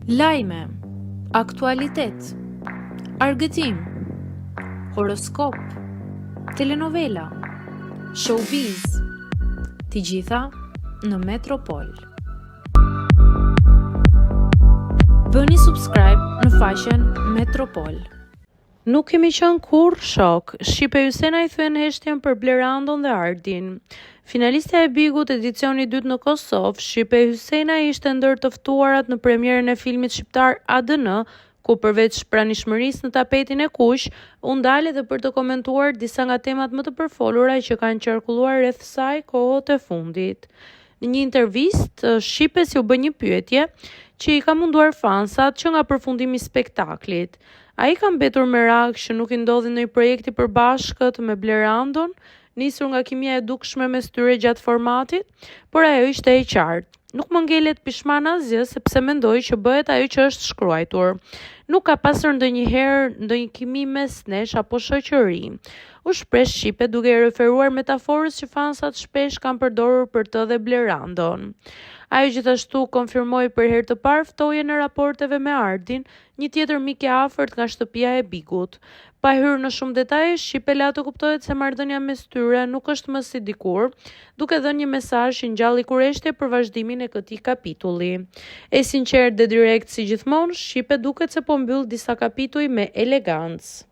Lajme, aktualitet, argëtim, horoskop, telenovela, showbiz, të gjitha në Metropol. Bëni subscribe në faqen Metropol. Nuk kemi qenë kurrë shok. Shqipe Ysena i thyen heshtjen për Blerandon dhe Ardin. Finalistja e Bigut edicioni 2 në Kosovë, Shqipe Ysena ishte ndër të ftuarat në premierën e filmit shqiptar ADN, ku përveç pranishmërisë në tapetin e kuq, u ndal edhe për të komentuar disa nga temat më të përfolura që kanë qarkulluar rreth saj kohët e fundit. Në një intervistë, shqipesi u bë një pyetje që i ka munduar fansat që nga përfundimi i spektaklit. Ai ka mbetur merak që nuk i ndodhi ndonjë projekti përbashkët me Blerandon, nisur nga kimia e dukshme mes tyre gjatë formatit, por ajo ishte e qartë. Nuk më ngelet pishman asgjë sepse mendoj që bëhet ajo që është shkruar. Nuk ka pasur ndonjëherë ndonjë kimi mes nesh apo shoqëri. U shpreh Shqipe duke i referuar metaforës që fansat shpesh kanë përdorur për të dhe Blerandon. Ajo gjithashtu konfirmoi për herë të parë ftojen e raporteve me Ardin, një tjetër mik i afërt nga shtëpia e Bigut. Pa hyrë në shumë detaje, Shqipe la të kuptohet se marrëdhënia mes tyre nuk është më si dikur, duke dhënë një mesazh që ngjalli kurreshtje për vazhdimin e këtij kapitulli. E sinqert dhe direkt si gjithmonë, Shqipe duket se po mbyll disa kapituj me elegancë.